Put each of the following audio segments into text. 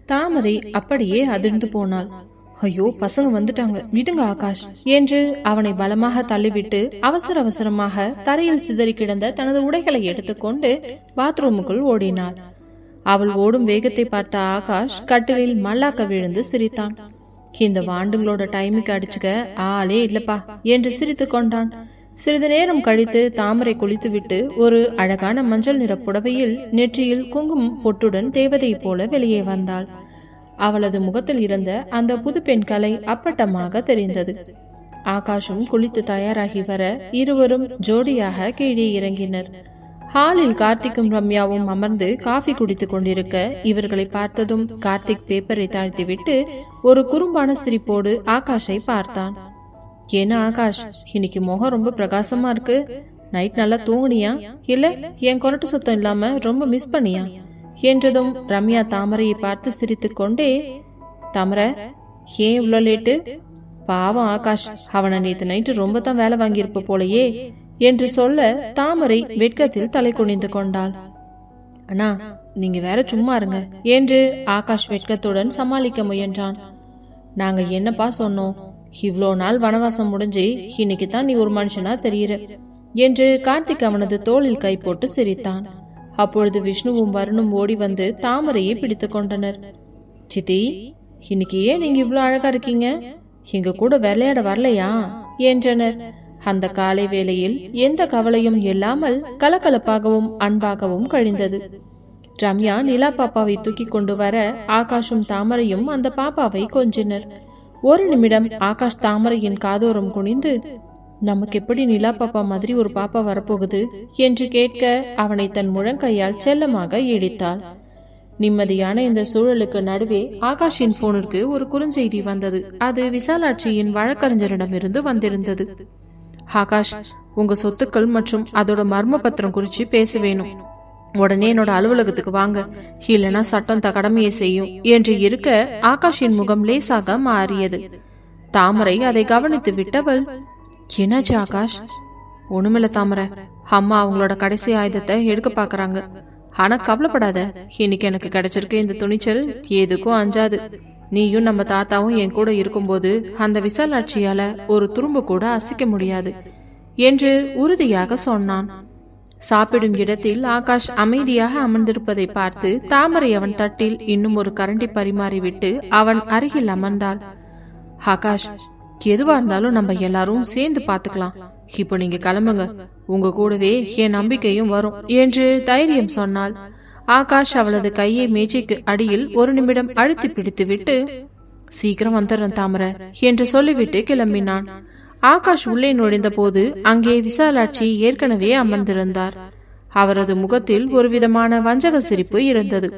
தாமரை அப்படியே அதிர்ந்து போனாள். ஐயோ, பசங்க வந்துட்டாங்க, விடுங்க ஆகாஷ் என்று அவனை பலமாக தள்ளிவிட்டு அவசர அவசரமாக தரையில் சிதறி கிடந்த தனது உடைகளை எடுத்துக்கொண்டு பாத்ரூமுக்குள் ஓடினாள். அவள் ஓடும் வேகத்தை பார்த்த ஆகாஷ் கட்டிலில் மல்லாக்க விழுந்து சிரித்தான். இந்த வாண்டுங்களோட டைமுக்கு அடிச்சுக்க ஆளே இல்லப்பா என்று சிரித்து கொண்டான். சிறிது நேரம் கழித்து தாமரை குளித்துவிட்டு ஒரு அழகான மஞ்சள் நிற புடவையில் நெற்றியில் குங்குமம் பொட்டுடன் தேவதை போல வெளியே வந்தாள். அவளது முகத்தில் இருந்த அந்த புது பெண் கலை அப்பட்டமாக தெரிந்தது. ஆகாஷும் குளித்து தயாராகி வர இருவரும் ஜோடியாக கீழே இறங்கினர். ஹாலில் கார்த்திக்கும் ரம்யாவும் அமர்ந்து காஃபி குடித்துக் கொண்டிருக்க இவர்களை பார்த்ததும் கார்த்திக் பேப்பரை தாழ்த்திவிட்டு ஒரு குறும்பான சிரிப்போடு ஆகாஷை பார்த்தான். ஏன்னா ஆகாஷ், இன்னைக்கு முகம் ரொம்ப பிரகாசமா இருக்கு. நைட் நல்லா தூங்குனியா, இல்ல என் கொரட்டு சத்தம் இல்லாம ரொம்ப மிஸ் பண்ணியா என்றதும் ரம்யா தாமரையை பார்த்து சிரித்து கொண்டே, தாமரை ஏன் இவ்வளோ லேட்டு? பாவம் ஆகாஷ், அவனை நேற்று நைட்டு ரொம்ப தான் வேலை வாங்கியிருப்ப போலையே என்று சொல்ல தாமரை வெட்கத்தில் தலை குனிந்து கொண்டாள். அண்ணா, நீங்க வேற சும்மா இருங்க என்று ஆகாஷ் வெட்கத்துடன் சமாளிக்க முயன்றான். நாங்க என்னப்பா சொன்னோம்? இவ்வளோ நாள் வனவாசம் முடிஞ்சு இன்னைக்கு தான் நீ ஒரு மனுஷனா தெரியுற என்று கார்த்திக் அவனது தோளில் கை போட்டு சிரித்தான். அப்பொழுது விஷ்ணுவும் வருணும் ஓடி வந்து தாமரையை பிடித்து கொண்டனர். சித்தி, இன்னைக்கு ஏன் நீங்க இவ்வளோ அழகா இருக்கீங்க? எங்க கூட விளையாட வரலையா என்றனர். அந்த காலை வேளையில் எந்த கவலையும் இல்லாமல் கலகலப்பாகவும் அன்பாகவும் கழிந்தது. ரம்யா நிலா பாப்பாவை தூக்கி கொண்டு வர ஆகாஷும் தாமரையும் அந்த பாப்பாவை கொஞ்சினர். ஒரு நிமிடம் ஆகாஷ் தாமரையின் காதோரம் குனிந்து, நமக்கு எப்படி நிலா பாப்பா மாதிரி ஒரு பாப்பா வரப்போகுது என்று கேட்க அவனை தன் முழங்கையால் செல்லமாக இடித்தாள். நிம்மதியான இந்த சூழலுக்கு நடுவே ஆகாஷின் போனிற்கு ஒரு குறுஞ்செய்தி வந்தது. அது விசாலாட்சியின் வழக்கறிஞரிடமிருந்து வந்திருந்தது. ஆகாஷ், உங்க சொத்துக்கள் மற்றும் அதோட மர்ம பத்திரம் குறிச்சு பேச வேணும். உடனே என்னோட அலுவலகத்துக்கு வாங்க, இல்லைன்னா சட்டம் கடமையை செய்யும் என்று இருக்க ஆகாஷின் முகம் லேசாக மாறியது. தாமரை அதை கவனித்து விட்டவள், என்னாச்சு ஆகாஷ்? ஒண்ணுமில்ல தாமரை, அம்மா அவங்களோட கடைசி ஆயுதத்தை எடுக்க பாக்குறாங்க. ஆனா கவலைப்படாத, இன்னைக்கு எனக்கு கிடைச்சிருக்க இந்த துணிச்சல் எதுக்கும் அஞ்சாது. நீயும் நம்ம தாத்தாவும் என் கூட இருக்கும்போது அந்த விசாலாட்சியால ஒரு துரும்பு கூட அசைக்க முடியாது என்று உறுதியாக சொன்னான். சாப்பிடும் இடத்தில் ஆகாஷ் அமைதியாக அமர்ந்திருப்பதை பார்த்து தாமரை அவன் தட்டில் இன்னும் ஒரு கரண்டி பரிமாறிவிட்டு அவன் அருகில் அமர்ந்தாள். ஆகாஷ், எதுவா இருந்தாலும் நம்ம எல்லாரும் சேர்ந்து பாத்துக்கலாம். இப்போ நீங்க கிளம்புங்க, உங்க கூடவே என் நம்பிக்கையும் வரும் என்று தைரியம் சொன்னாள். ஆகாஷ் அவளது கையை மேஜைக்கு அடியில் ஒரு நிமிடம் அழுத்தி பிடித்து விட்டு, சீக்கிரம் வந்துடுறேன் தாமரை என்று சொல்லிவிட்டு கிளம்பினான். ஆகாஷ் உள்ளே நுழைந்த போது அங்கே விசாலாட்சி ஏற்கனவே அமர்ந்திருந்தார். அவரது முகத்தில் ஒரு விதமான வஞ்சக சிரிப்பு இருந்தது.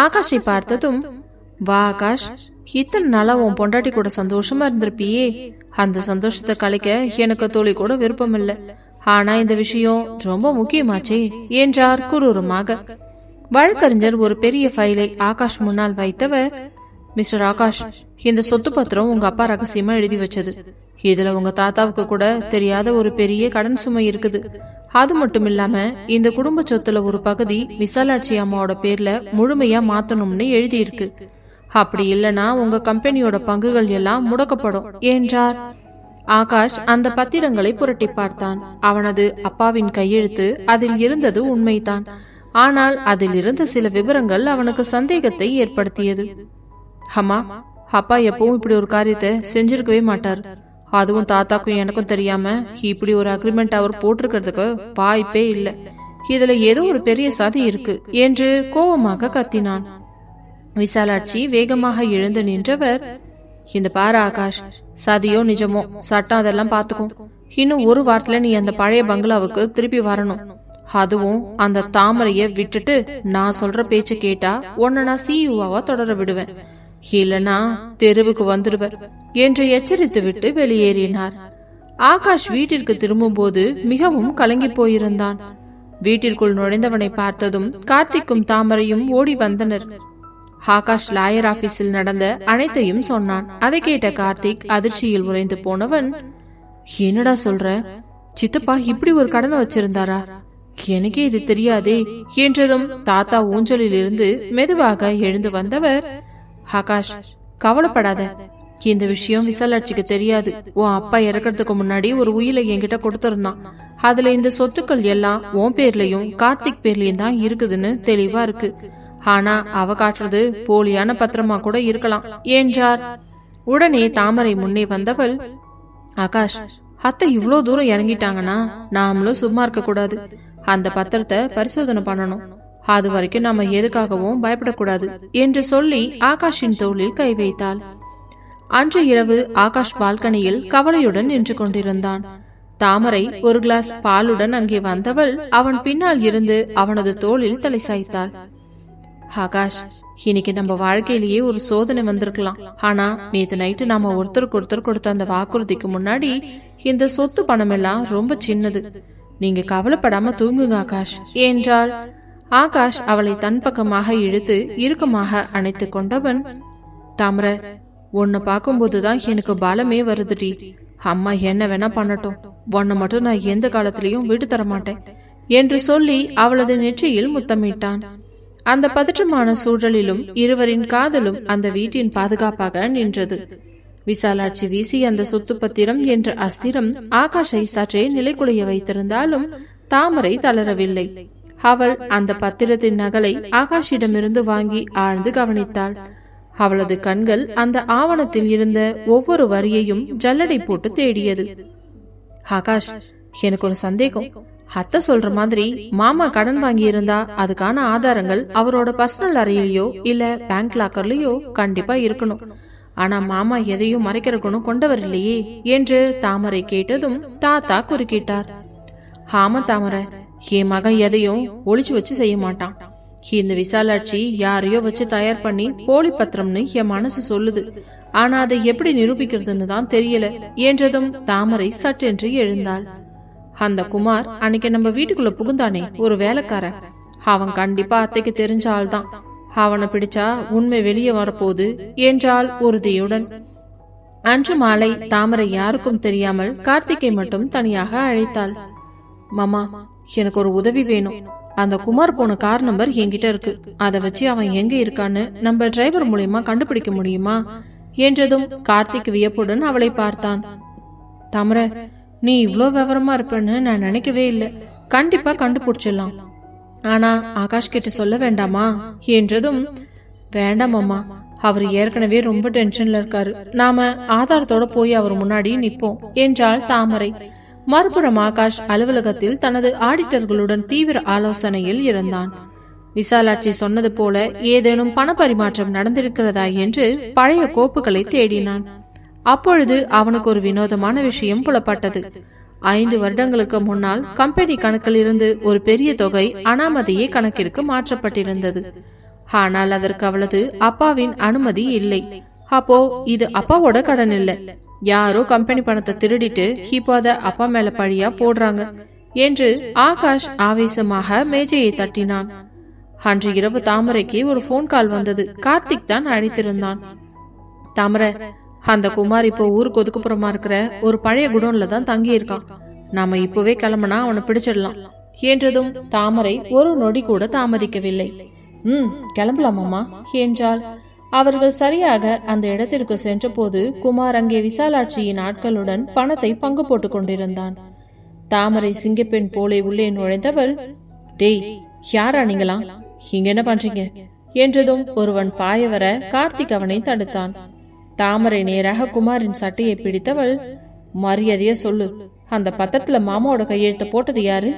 ஆகாஷை பார்த்ததும், வா ஆகாஷ், இத்தனை நாளா உன் பொண்டாட்டி கூட சந்தோஷமா இருந்திருப்பியே, அந்த சந்தோஷத்தை கலைக்க எனக்கு தோழி கூட விருப்பம் இல்லை. ஆனா இந்த விஷயம் ரொம்ப முக்கியமாச்சே என்றார் குரூரமாக. வழக்கறிஞர் ஒரு பெரிய ஃபைலை ஆகாஷ் முன்னால் வைத்தவர், மிஸ்டர் ஆகாஷ், இந்த சொத்து பத்திரம் உங்க அப்பா ரகசியமா எழுதி வச்சது. இதுல உங்க தாத்தாவுக்கு கூட தெரியாத ஒரு பெரிய கடன் சுமை இருக்குது. அது மட்டும் இல்லாம இந்த குடும்ப சொத்துல ஒரு பகுதி விசாலாட்சி அம்மாவோட பேர்ல முழுமையா மாத்தணும்னு எழுதி இருக்கு. அப்படி இல்லைன்னா உங்க கம்பெனியோட பங்குகள் எல்லாம் முடக்கப்படும் என்றார். ஆகாஷ் அந்த பத்திரங்களை புரட்டி பார்த்தான். அவனது அப்பாவின் கையெழுத்து அதில் இருந்தது உண்மைதான். ஆனால் அதில் இருந்த சில விவரங்கள் அவனுக்கு சந்தேகத்தை ஏற்படுத்தியது. அம்மா, அப்பா எப்பவும் இப்படி ஒரு காரியத்தை செஞ்சிருக்கவே மாட்டார். அதுவும் தாத்தாக்கும் எனக்கும் தெரியாம இப்படி ஒரு அக்ரிமெண்ட் அவர் போட்டிருக்கிறதுக்கு வாய்ப்பே இல்லை. இதுல ஏதோ ஒரு பெரிய சதி இருக்கு என்று கோபமாக கத்தினான். விசாலாட்சி வேகமாக எழுந்து நின்றவர், இந்த பாரு ஆகாஷ், சதியோ நிஜமோ சட்டம் அதெல்லாம் பாத்துக்கும். இன்னும் ஒரு வாரத்துல நீ அந்த பழைய பங்களாவுக்கு திருப்பி வரணும். அதுவும் அந்த தாமரைய விட்டுட்டு நான் சொல்ற பேச்ச கேட்டா உன்னை நான் சிஇஓவா தொடர விடுவேன், இல்லனா தெருவுக்கு வந்துடுவர் என்று எச்சரித்து விட்டு வெளியேறினார். ஆகாஷ் வீட்டிற்கு திரும்பும் போது மிகவும் கலங்கி போயிருந்தான். வீட்டிற்குள் நுழைந்தவனை பார்த்ததும் கார்த்திக்கும் தாமரையும் ஓடி வந்தனர். ஆகாஷ் லாயர் ஆபீஸில் நடந்த அனைத்தையும் சொன்னான். அதை கேட்ட கார்த்திக் அதிர்ச்சியில் உறைந்து போனவன், என்னடா சொல்ற? சித்தப்பா இப்படி ஒரு கடனை வச்சிருந்தாரா? எனக்கே இது தெரியாதே என்றதும் தாத்தா ஊஞ்சலில் இருந்து மெதுவாக எழுந்து வந்தவர், ஆகாஷ் கவலைப்படாத, இந்த விஷயம் விசாலாட்சிக்கு தெரியாது. உன் அப்பா இறக்கிறதுக்கு முன்னாடி ஒரு உயிரை என்கிட்ட கொடுத்திருந்தான். அதுல இந்த சொத்துக்கள் எல்லாம் உன் பேர்லயும் கார்த்திக் பேர்லயும் தான் இருக்குதுன்னு தெளிவா இருக்கு. ஆனா அவ காட்டுறது போலியான பத்திரமா கூட இருக்கலாம் என்றார். உடனே தாமரை முன்னே வந்தவள், ஆகாஷ் அத்தை இவ்வளோ தூரம் இறங்கிட்டாங்கன்னா நாமளும் சும்மா இருக்க கூடாது. அந்த பத்திரத்தை பரிசோதனை பண்ணணும். அது வரைக்கும் நாம எதுக்காகவும் பயப்படக்கூடாது என்று சொல்லி ஆகாஷின் தோளில் கை வைத்தாள். அன்று இரவு ஆகாஷ் பால்கனியில் கவலையுடன் நின்று கொண்டிருந்தான். தாமரை ஒரு கிளாஸ் பாலுடன் அங்கே வந்தவள் அவன் பின்னால் இருந்து அவனது தோளில் தலை சாய்த்தாள். ஆகாஷ், இன்னைக்கு நம்ம வாழ்க்கையிலேயே ஒரு சோதனை வந்திருக்கலாம். ஆனா நேத்து நைட்டு நாம ஒருத்தருக்கு ஒருத்தர் கொடுத்த அந்த வாக்குறுதிக்கு முன்னாடி இந்த சொத்து பணம் எல்லாம் ரொம்ப சின்னது. நீங்க கவலைப்படாம தூங்குங்க ஆகாஷ் என்றாள். ஆகாஷ் அவளை தன் பக்கமாக இழுத்து இறுக்கமாக அணைத்து கொண்டவன், தாமரை உன்னை பார்க்கும்போதுதான் எனக்கு பலமே வருதுடி. அம்மா என்ன வேணா பண்ணட்டும், உன்னை மட்டும் நான் எந்த காலத்திலையும் விட்டு தர மாட்டேன் என்று சொல்லி அவளது நெற்றியில் முத்தமிட்டான். அந்த பதற்றமான சூழலிலும் இருவரின் காதலும் அந்த வீட்டின் பாதுகாப்பாக நின்றது. விசாலாட்சி வீசி அந்த சொத்து பத்திரம் என்ற அஸ்திரம் ஆகாஷை சற்றே நிலைக்குலைய வைத்திருந்தாலும் தாமரை தளரவில்லை. அவள் அந்த பத்திரத்தின் நகலை ஆகாஷிடமிருந்து வாங்கி ஆழ்ந்து கவனித்தாள். அவளது கண்கள் அந்த ஆவணத்தில் இருந்த ஒவ்வொரு வரியையும் ஜல்லடை போட்டு தேடியது. ஆகாஷ், எனக்கு ஒரு சந்தேகம். அத்தை சொல்ற மாதிரி மாமா கடன் வாங்கி இருந்தா அதுக்கான ஆதாரங்கள் அவரோட பர்சனல் அறையிலயோ இல்ல பேங்க் லாக்கர்லயோ கண்டிப்பா இருக்கணும். ஆனா மாமா எதையும் மறைக்கிற குணம் கொண்டவர் இல்லையே என்று தாமரை கேட்டதும் தாத்தா குறுக்கிட்டார். ஆமா தாமரை, என் மகன் எதையும் ஒளிச்சு வச்சு செய்ய மாட்டான். இந்த விசாலாட்சி யாரையோ வச்சு தயார் பண்ணி போலி பத்திரம்னு என் மனசு சொல்லுது. ஆனா அதை எப்படி நிரூபிக்கிறதுன்னு தான் தெரியல என்றதும் தாமரை சட்டென்று எழுந்தாள். அந்த குமார் அன்னைக்கு நம்ம வீட்டுக்குள்ள புகுந்தானே ஒரு வேலைக்கார, அவன் கண்டிப்பா அத்தைக்கு தெரிஞ்ச ஆள் தான். அவனை பிடிச்சா உண்மை வெளியே வரப்போகுது என்றாள் உறுதியுடன். அன்று மாலை தாமரை யாருக்கும் தெரியாமல் கார்த்திகை மட்டும் தனியாக அழைத்தாள். மாமா, எனக்கு ஒரு உதவி வேணும். அந்த குமார் போன கார் நம்பர் என்கிட்ட இருக்கு. அதை வச்சு அவன் எங்க இருக்கான்னு நம்ம டிரைவர் மூலியமா கண்டுபிடிக்க முடியுமா என்றதும் கார்த்திக் வியப்புடன் அவளை பார்த்தான். தாமரை, நீ இவ்ளோ விவரமா இருப்பன்னு நான் நினைக்கவே இல்லை. கண்டிப்பா கண்டுபிடிச்சிடலாம். ஆனா ஆகாஷ் கிட்ட சொல்ல வேண்டாமா என்றதும், வேண்டாம் அம்மா, அவர் ஏற்கனவே ரொம்ப டென்ஷன்ல இருக்காரு. நாம ஆதாரத்தோட போய் அவர் முன்னாடி நிப்போம் என்றாள் தாமரை. மறுபுறம் ஆகாஷ் அலுவலகத்தில் தனது ஆடிட்டர்களுடன் தீவிர ஆலோசனையில் இருந்தான். விசாலாட்சி சொன்னது போல ஏதேனும் பண பரிமாற்றம் நடந்திருக்கிறதா என்று பழைய கோப்புகளை தேடினான். அப்பொழுது அவனுக்கு ஒரு வினோதமான விஷயம் புலப்பட்டது. 5 வருடங்களுக்கு முன்னால் கம்பெனி கணக்கில் இருந்து ஒரு பெரிய தொகை அனாமதையே கணக்கிற்கு மாற்றப்பட்டிருந்தது. ஆனால் அதற்கு அவளது அப்பாவின் அனுமதி இல்லை. அப்போ இது அப்பாவோட கடன் இல்லை, யாரோ கம்பெனி பணத்தை திருடிட்டு இப்போ அத அப்பா மேல பழியா போடுறாங்க என்று ஆகாஷ் ஆவேசமாக மேஜையை தட்டினான். அன்று இரவு தாமரைக்கு ஒரு போன் கால் வந்தது. கார்த்திக் தான் அழைத்திருந்தான். தாமரை, அந்த குமார் இப்போ ஊருக்கு ஒதுக்குப்புறமா இருக்கிற ஒரு பழைய குடோன்ல தான் தங்கி இருக்கான். நாம இப்பவே கிளம்புனா அவனை பிடிச்சிடலாம் என்றதும் தாமரை ஒரு நொடி கூட தாமதிக்கவில்லை. கிளம்பலாமாமா என்றாள். அவர்கள் சரியாக அந்த இடத்திற்கு சென்ற போது குமார் அங்கே விசாலாட்சியின் ஆட்களுடன் பணத்தை பங்கு போட்டுக் கொண்டிருந்தான். தாமரை சிங்கப்பெண் போலே உள்ளே நுழைந்தவள், டேய் யாரா நீங்களா, இங்க என்ன பண்றீங்க என்றதும் ஒருவன் பாய வர கார்த்திக் அவனை தடுத்தான். தாமரை நேராக குமாரின் சட்டையை பிடித்தவள், மரியாதைய சொல்லு, அந்த பத்திரத்துல மாமாவோட கையெழுத்து போட்டது யாரு?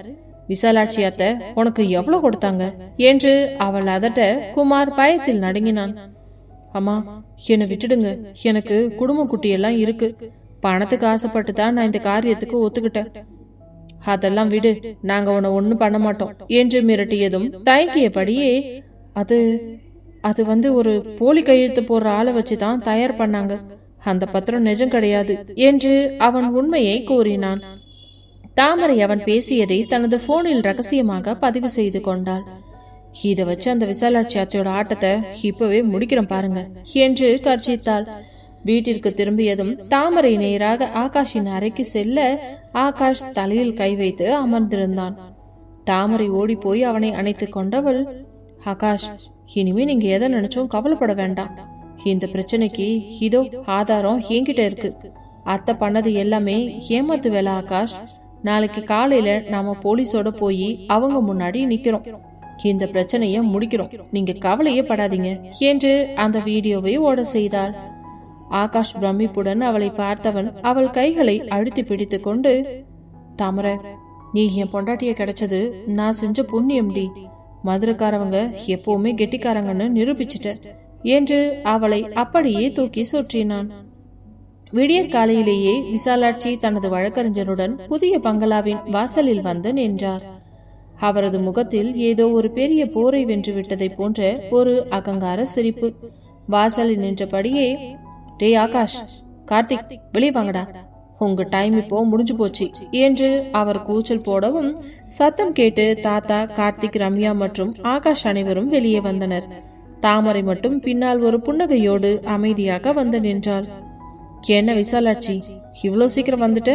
விசாலாட்சி அத்தை உனக்கு எவ்வளவு கொடுத்தாங்க என்று அவள் அதட்ட குமார் பயத்தில் நடுங்கினான். அம்மா, என்னை விட்டுடுங்க, எனக்கு குடும்ப குட்டியெல்லாம் இருக்கு. பணத்துக்கு ஆசைப்பட்டு தான் நான் இந்த காரியத்துக்கு ஒத்துக்கிட்டேன். அதெல்லாம் விடு, நாங்க உன்னை ஒன்னும் பண்ண மாட்டோம் என்று மிரட்டியதும் தயங்கியபடியே, அது வந்து ஒரு போலி கையெழுத்து போடுற ஆளை வச்சுதான் தயார் பண்ணாங்க. அந்த பத்திரம் நிஜம் கிடையாது என்று அவன் உண்மையை கூறினான். தாமரை அவன் பேசியதை தனது போனில் ரகசியமாக பதிவு செய்து கொண்டாள். இதை வச்சு அந்த விசாலாட்சி அத்தையோட ஆட்டத்தை இப்பவே முடிக்கிறோம் பாருங்க என்று கர்ஜித்தாள். வீட்டிற்கு திரும்பியதும் தாமரை நேராக ஆகாஷின் அறைக்கு செல்ல ஆகாஷ் தலையில் கை வைத்து அமர்ந்திருந்தான். தாமரை ஓடி போய் அவனை அணைத்து கொண்டவள், ஆகாஷ், இனிமே நீங்க எதை நினைச்சும் கவலைப்பட வேண்டாம். இந்த பிரச்சனைக்கு இதோ ஆதாரம் என்கிட்ட இருக்கு. அத்தை பண்ணது எல்லாமே ஏமாத்து வேலை ஆகாஷ். நாளைக்கு காலையில நாம போலீஸோட போய் அவங்க முன்னாடி நிக்கிறோம். இந்த பிரச்சனைய முடிக்கிறோம். நீங்க கவலையே படாதீங்க என்று அந்த வீடியோவை ஓட செய்தாள். ஆகாஷ் பிரமிப்புடன் அவளை பார்த்தவன் அவள் கைகளை அழுத்தி பிடித்து கொண்டு, தாமரை, நீ என் பொண்டாட்டிய கிடைச்சது நான் செஞ்ச புண்ணியம்டி. மதுரைக்காரவங்க எப்பவுமே கெட்டிக்காரங்கன்னு நிரூபிச்சிட்ட என்று அவளை அப்படியே தூக்கி சுற்றினான். விடியற் காலையிலேயே விசாலாட்சி தனது வழக்கறிஞருடன் புதிய பங்களாவின் வாசலில் வந்து நின்றார். அவரது முகத்தில் ஏதோ ஒரு பெரிய போரை வென்று விட்டதை போன்ற ஒரு அகங்கார சிரிப்பு. வாசலில் நின்றபடியே, டே ஆகாஷ், கார்த்திக், வெளியே வாங்கடா, உங்க டைம் இப்போ முடிஞ்சு போச்சு என்று அவர் கூச்சல் போடவும் சத்தம் கேட்டு தாத்தா, கார்த்திக், ரம்யா மற்றும் ஆகாஷ் அனைவரும் வெளியே வந்தனர். தாமரை மட்டும் பின்னால் ஒரு புன்னகையோடு அமைதியாக வந்து நின்றாள். என்ன விசாலாட்சி, இவ்வளோ சீக்கிரம் வந்துட்ட?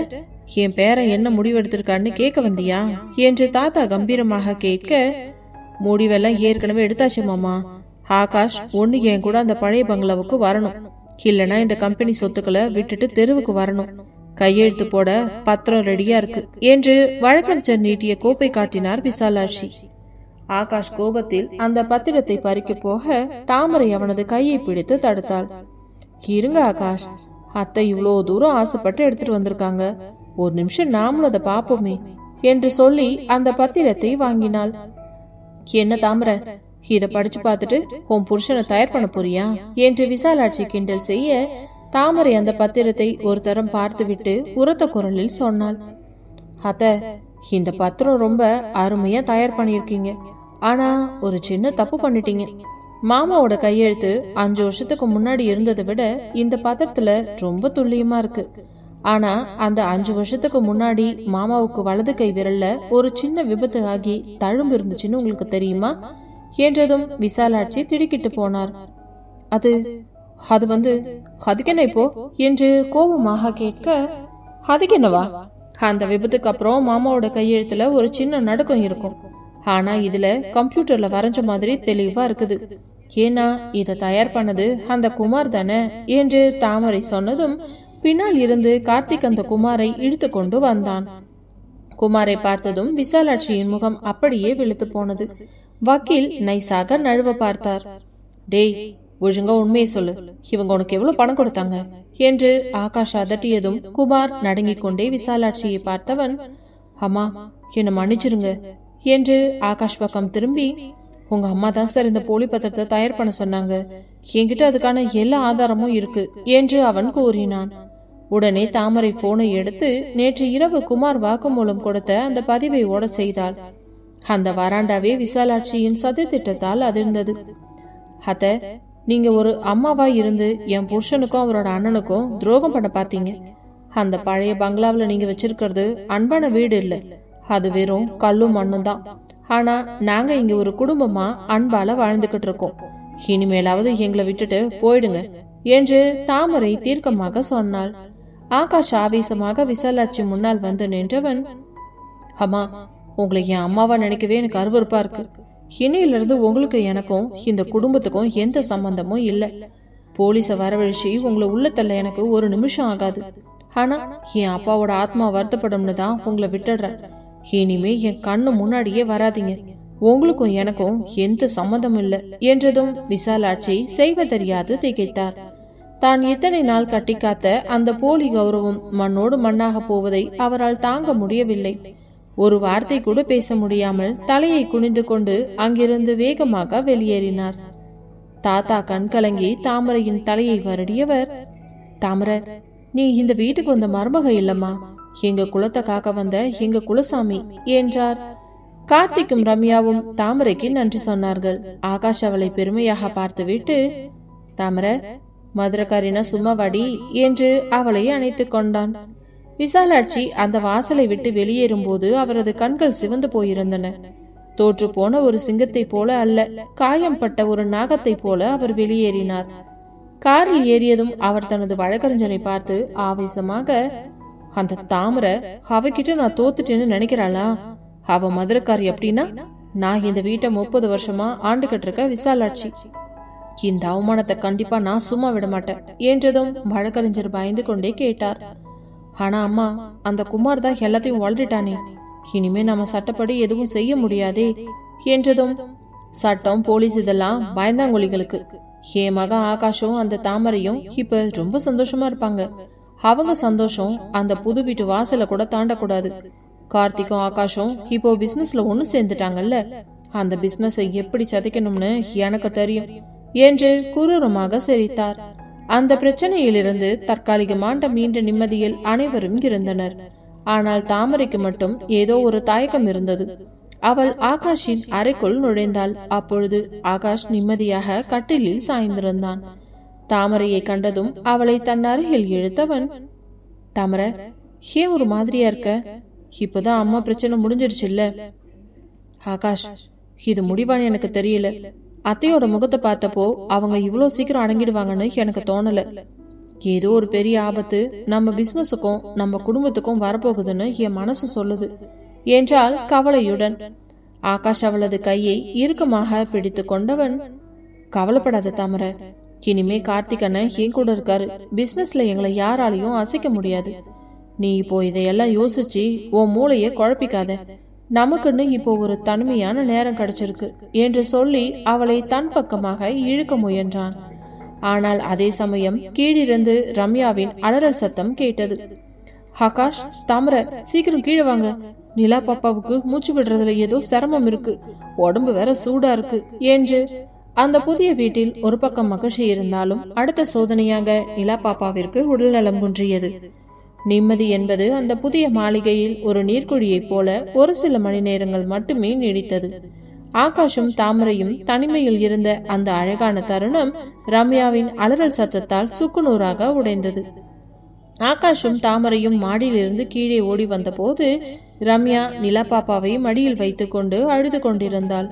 என் பேரன் என்ன முடிவெடுத்திருக்கான்னு கேட்க வந்தியா என்று தாத்தா கம்பீரமாக கேட்க, முடிவெல்லாம் ஏற்கனவே எடுத்தாச்சு மாமா. ஆகாஷ் ஒண்ணு என் கூட அந்த பழைய பங்களாவுக்கு வரணும், இல்லைன்னா இந்த கம்பெனி சொத்துக்களை விட்டுட்டு தெருவுக்கு வரணும். கையெழுத்து போட பத்திரம் ரெடியா இருக்கு என்று வழக்கறிஞர் நீட்டிய கோப்பை காட்டினார் விசாலாட்சி. ஆகாஷ் கோபத்தில் அந்த பத்திரத்தை பறிக்க போக தாமரை அவனது கையை பிடித்து தடுத்தாள். இருங்க ஆகாஷ், அத்தை இவ்வளோ தூரம் ஆசைப்பட்டு எடுத்துட்டு வந்திருக்காங்க, ஒரு நிமிஷம் நாமளும் அதை பாப்போமே என்று சொல்லி அந்த பத்திரத்தை வாங்கினாள். என்ன தாமரை, இத படிச்சு பார்த்துட்டு உன் புருஷனை தயார் பண்ண போறியா என்று விசாலாட்சி கிண்டல் செய்ய, தாமரை அந்த பத்திரத்தை ஒரு தரம் பார்த்துவிட்டு உரத்த குரலில் சொன்னாள். அத்தை, இந்த பத்திரம் ரொம்ப அருமையா தயார் பண்ணியிருக்கீங்க. ஆனா ஒரு சின்ன தப்பு பண்ணிட்டீங்க. மாமாவோட கையெழுத்து 5 வருஷத்துக்கு முன்னாடி இருந்ததை விட இந்த பத்திரத்துல ரொம்ப துல்லியமா இருக்கு. ஆனா அந்த 5 வருஷத்துக்கு முன்னாடி மாமாவுக்கு வலது கை விரல்ல ஒரு சின்ன விபத்து ஆகி தழும்பு இருந்துச்சுன்னு உங்களுக்கு தெரியுமா என்றதும் விசாலாட்சி திடுக்கிட்டு போனார். அது அதுக்கென்ன இப்போ என்று கோபமாக கேட்க, அதுக்கென்னவா? அந்த விபத்துக்கு அப்புறம் மாமாவோட கையெழுத்துல ஒரு சின்ன நடுக்கம் இருக்கும். ஆனா இதுல கம்ப்யூட்டர்ல வரைஞ்ச மாதிரி தெளிவா இருக்குது. ஏன்னா இதை தயார் பண்ணது அந்த குமார் தானே என்று தாமரை சொன்னதும் பின்னால் இருந்து கார்த்திக் அந்த குமாரை இழுத்து கொண்டு வந்தான். குமாரை பார்த்ததும் விசாலாட்சியின் முகம் அப்படியே வெளுத்து போனது. வக்கீல் நைசாக நழுவ பார்த்தார். டேய், ஒழுங்கா உண்மையை சொல்லு, இவங்க உனக்கு எவ்வளவு பணம் கொடுத்தாங்க என்று ஆகாஷ் அதட்டியதும் குமார் நடுங்கிக் கொண்டே விசாலாட்சியை பார்த்தவன், அம்மா என்ன மன்னிச்சிருங்க என்று ஆகாஷ் பக்கம் திரும்பி, உங்க அம்மா தான் சார் இந்த போலி பத்திரத்தை தயார் பண்ண சொன்னாங்க, என்கிட்ட அதுக்கான எல்லா ஆதாரமும் இருக்கு என்று அவன் கூறினான். உடனே தாமரை போனை எடுத்து நேற்று இரவு குமார் வாக்குமூலம் கொடுத்த அந்த பதிவை ஓட செய்தாள். அந்த வராண்டாவே விசாலாட்சியின் சதி திட்டத்தால் அதிர்ந்தது. அத்த, நீங்க ஒரு அம்மாவா இருந்து என் புருஷனுக்கும் அவரோட அண்ணனுக்கும் துரோகம் பண்ண பாத்தீங்க. அந்த பழைய பங்களாவில் நீங்க வச்சிருக்கிறது அன்பான வீடு இல்ல, அது வெறும் கல்லும் மண்ணும் தான். ஆனா நாங்க இங்க ஒரு குடும்பமா அன்பால வாழ்ந்துகிட்டு இருக்கோம். இனிமேலாவது எங்களை விட்டுட்டு போயிடுங்க என்று தாமரை தீர்க்கமாக சொன்னாள். ஆகாஷ் ஆவேசமாக விசாலாட்சி முன்னால் வந்து நின்றவன், அம்மா, உங்களை என் அம்மாவா நினைக்கவே எனக்கு அருவருப்பா இருக்கு. இன்னையிலிருந்து உங்களுக்கு எனக்கும் இந்த குடும்பத்துக்கும் எந்த சம்பந்தமும் இல்லை. போலீஸ வரவழைச்சி உங்களை உள்ள தள்ள எனக்கு ஒரு நிமிஷம் ஆகாது. ஆனா என் அப்பாவோட ஆத்மா வருத்தப்படும்னு தான் உங்களை விட்டுடுறேன். இனிமே என் கண்ணு முன்னாடியே வராதிங்க. உங்களுக்கும் எனக்கும் எந்த சம்மந்தமும் இல்லை என்றதும் விசாலாட்சி செய்வதறியாது திகைத்தார். தான் இத்தனை நாள் கட்டி காத்த அந்த போலி கௌரவம் மண்ணோடு மண்ணாக போவதை அவரால் தாங்க முடியவில்லை. ஒரு வார்த்தை கூட பேச முடியாமல் தலையை குனிந்து கொண்டு அங்கிருந்து வேகமாக வெளியேறினார். தாத்தா கண்கலங்கி தாமரையின் தலையை வருடியவர், தாமரை, நீ இந்த வீட்டுக்கு வந்த மருமக இல்லம்மா, எங்க குலத்தை காக்க வந்த எங்க குலசாமி என்றார். கார்த்திக்கும் ரம்யாவும் தாமரைக்கு நன்றி சொன்னார்கள். ஆகாஷ் அவளை பெருமையாக பார்த்துவிட்டு, தாமரை, மதுரக்காரினா சும்மாவாடி என்று அவளை அணைத்து கொண்டான். விசாலாட்சி அந்த வாசலை விட்டு வெளியேறும் போது அவரது கண்கள் சிவந்து போயிருந்தன. தோற்று போன ஒரு சிங்கத்தை போல அல்ல, காயம்பட்ட ஒரு நாகத்தை போல அவர் வெளியேறினார். காரில் ஏறியதும் அவர் தனது வழக்கறிஞரை பார்த்து ஆவேசமாக, அந்த தாமரை அவகிட்ட நான் தோத்துட்டேன்னு நினைக்கிறாளா? அவ மதுரக்காரி அப்படின்னா நான் இந்த வீட்டை 30 வருஷமா ஆண்டு கட்டிருக்க விசாலாட்சி. இந்த அவமானத்தை கண்டிப்பா நான் சும்மா விட மாட்டேன் என்றதும் வழக்கறிஞர் பயந்து கொண்டே கேட்டார். ஆனா அம்மா, அந்த குமார் தான் எல்லாத்தையும் வாழ்ந்துட்டானே, இனிமே நம்ம சட்டப்படி எதுவும் செய்ய முடியாதே என்றதும், சட்டம் போலீஸ் இதெல்லாம் பயந்தாங்கொலிகளுக்கு. என் மகன் ஆகாஷும் அந்த தாமரையும் இப்ப ரொம்ப சந்தோஷமா இருப்பாங்க. அவங்க சந்தோஷம் அந்த புது வீட்டு வாசல கூட தாண்டக்கூடாது. கார்த்திக்கும் ஆகாஷும் இப்போ பிசினஸ்ல ஒண்ணு சேர்ந்துட்டாங்கல்ல, அந்த பிசினஸ் எப்படி சதைக்கணும்னு எனக்கு தெரியும் என்று குரூரமாக சிரித்தார். அந்த பிரச்சனையிலிருந்து தற்காலிகமான மீண்ட நிம்மதியில் அனைவரும் இருந்தனர். ஆனால் தாமரைக்கு மட்டும் ஏதோ ஒரு தயக்கம் இருந்தது. அவள் ஆகாஷின் அறைக்குள் நுழைந்தாள். அப்பொழுது ஆகாஷ் நிம்மதியாக கட்டிலில் சாய்ந்திருந்தான். தாமரையை கண்டதும் அவளை தன் அருகில் இழுத்தவன், தாமரை, ஏன் ஒரு மாதிரியா இருக்க? இப்பதான் அம்மா பிரச்சனை முடிஞ்சிடுச்சு இல்ல? ஆகாஷ், இது முடிவான்னு எனக்கு தெரியல. அத்தையோட முகத்தை பார்த்தப்போ அவங்க இவ்வளோ சீக்கிரம் அடங்கிடுவாங்கன்னு எனக்கு தோணல. ஏதோ ஒரு பெரிய ஆபத்து நம்ம பிசினஸுக்கும் நம்ம குடும்பத்துக்கும் வரப்போகுதுன்னு என் மனசு சொல்லுது என்றால் கவலையுடன். ஆகாஷ் அவளது கையை இறுக்கமாக பிடித்து கொண்டவன், கவலைப்படாத தாமரை, இனிமே கார்த்திக் அண்ணன் என் கூட இருக்காரு. பிசினஸ்ல எங்களை யாராலையும் அசைக்க முடியாது. நீ இப்போ இதையெல்லாம் யோசிச்சு உன் மூளைய குழப்பிக்காத. நமக்குன்னு இப்போ ஒரு தனிமையான நேரம் கிடைச்சிருக்கு என்று சொல்லி அவளை தன் பக்கமாக இழுக்க முயன்றான். ஆனால் அதே சமயம் கீழிருந்து ரம்யாவின் அலறல் சத்தம் கேட்டது. ஆகாஷ், தாமரை, சீக்கிரம் கீழே வாங்க. நிலா பாப்பாவுக்கு மூச்சு விடுறதுல ஏதோ சிரமம் இருக்கு, உடம்பு வேற சூடா இருக்கு என்று. அந்த புதிய வீட்டில் ஒரு பக்கம் மகிழ்ச்சி இருந்தாலும் அடுத்த சோதனையாக நிலா பாப்பாவிற்கு உடல்நலம் குன்றியது. நிம்மதி என்பது அந்த புதிய மாளிகையில் ஒரு நீர்க்குழியைப் போல ஒரு சில மணி நேரங்கள் மட்டுமே நீடித்தது. ஆகாஷும் தாமரையும் தனிமையில் இருந்த அந்த அழகான தருணம் ரம்யாவின் அலறல் சத்தத்தால் சுக்குநூறாக உடைந்தது. ஆகாஷும் தாமரையும் மாடியிலிருந்து கீழே ஓடி வந்த போது ரம்யா நிலா பாப்பாவை மடியில் வைத்துக் கொண்டு அழுது கொண்டிருந்தாள்.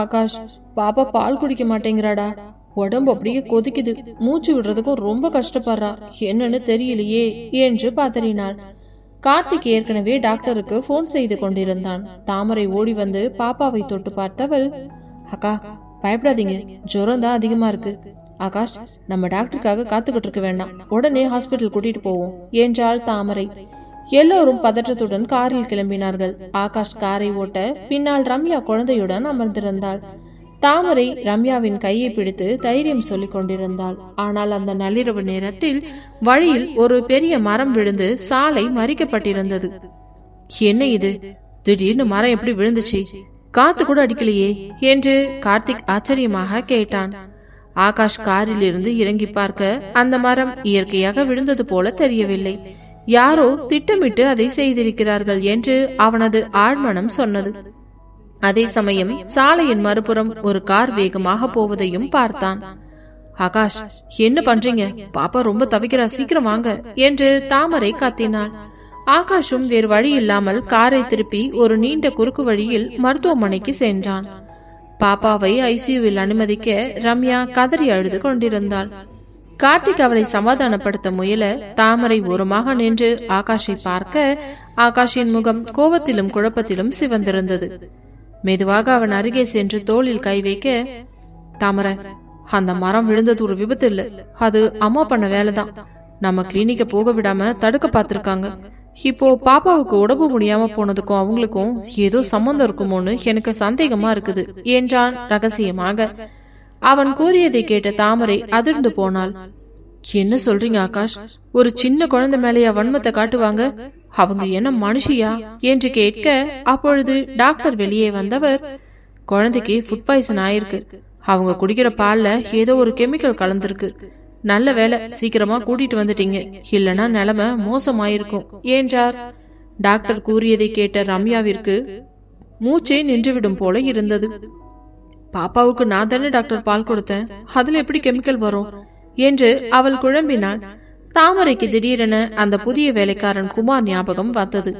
ஆகாஷ், பாப்பா பால் குடிக்க மாட்டேங்கிறாடா, உடம்பு அப்படியே கொதிக்குது, மூச்சு விடுறதுக்கும் ரொம்ப கஷ்டப்படுறா, என்னன்னு தெரியலையே என்று பதறினாள். கார்த்திக் ஏற்கனவே டாக்டருக்கு போன் செய்து கொண்டிருந்தான். தாமரை ஓடி வந்து பாப்பாவை தொட்டு பார்த்தவள், அக்கா பயப்படாதீங்க, ஜுரம் தான் அதிகமா இருக்கு. ஆகாஷ், நம்ம டாக்டருக்காக காத்துக்கிட்டு இருக்க வேண்டாம், உடனே ஹாஸ்பிட்டல் கூட்டிட்டு போவோம் என்றாள் தாமரை. எல்லோரும் பதற்றத்துடன் காரில் கிளம்பினார்கள். ஆகாஷ் காரை ஓட்ட பின்னால் ரம்யா குழந்தையுடன் அமர்ந்திருந்தாள். தாமரை ரம்யாவின் கையை பிடித்து தைரியம் சொல்லிக் கொண்டிருந்தாள். ஆனால் அந்த நள்ளிரவு நேரத்தில் வழியில் ஒரு பெரிய மரம் விழுந்து சாலை மறிக்கப்பட்டிருந்தது. என்ன இது, திடீர்னு மரம் எப்படி விழுந்துச்சு? காத்து கூட அடிக்கலையே என்று கார்த்திக் ஆச்சரியமாக கேட்டான். ஆகாஷ் காரில் இருந்து இறங்கி பார்க்க அந்த மரம் இயற்கையாக விழுந்தது போல தெரியவில்லை. யாரோ திட்டமிட்டு அதை செய்திருக்கிறார்கள் என்று அவனது ஆழ்மனம் சொன்னது. அதே சமயம் சாலையின் மறுபுறம் ஒரு கார் வேகமாக போவதையும் பார்த்தான். ஆகாஷ், என்ன பண்றீங்க? பாப்பா ரொம்ப தவிக்கிறா, சீக்கிரம் வாங்க என்று தாமரை கத்தினாள். ஆகாஷும் வேறு வழி இல்லாமல் காரை திருப்பி ஒரு நீண்ட குறுக்கு வழியில் மருத்துவமனைக்கு சென்றான். பாப்பாவை ஐசியூவில் அனுமதிக்க ரம்யா கதறி அழுது கொண்டிருந்தாள். கார்த்திக் அவளை சமாதானப்படுத்த முயல தாமரை ஓரமாக நின்று ஆகாஷை பார்க்க ஆகாஷின் முகம் கோபத்திலும் குழப்பத்திலும் சிவந்திருந்தது. மெதுவாக அவன் அருகே சென்று தோளில் கை வைக்க, தாமரை, அந்த மரம் விழுந்தது ஒரு விபத்து இல்ல, அது அம்மா பண்ண வேலைதான். நம்ம கிளினிக்க போக விடாம தடுக்க பார்த்திருக்காங்க. இப்போ பாப்பாவுக்கு உடம்பு முடியாம போனதுக்கும் அவங்களுக்கும் ஏதோ சம்பந்தம் இருக்குமோன்னு எனக்கு சந்தேகமா இருக்குது என்றான் ரகசியமாக. அவன் கூறியதை கேட்ட தாமரை அதிர்ந்து போனாள். என்ன சொல்றீங்க ஆகாஷ்? ஒரு சின்ன குழந்தை மேலேயா வன்மத்தை காட்டுவாங்க? அவங்க என்ன மனுஷியா என்று கேட்க, அப்பொழுது டாக்டர் வெளியே வந்தவர், குழந்தைக்கு ஃபுட் பாய்சன் ஆயிருக்கு, அவங்க குடிக்கிற பால்ல ஏதோ ஒரு கெமிக்கல் கலந்திருக்கு, நல்ல வேலை சீக்கிரமா கூட்டிட்டு வந்துட்டீங்க, இல்லனா நிலைமை மோசமாயிருக்கும் என்றார். டாக்டர் கூறியதை கேட்ட ரம்யாவிற்கு மூச்சே நின்றுவிடும் போல இருந்தது. பாப்பாவுக்கு நான் தானே டாக்டர் பால் கொடுத்தேன், அதுல எப்படி கெமிக்கல் வரும் என்று அவள் குழம்பினாள். தாமரைக்கு திடீரென அந்த புதிய வேலைக்காரன் குமார் ஞாபகம் வந்தது.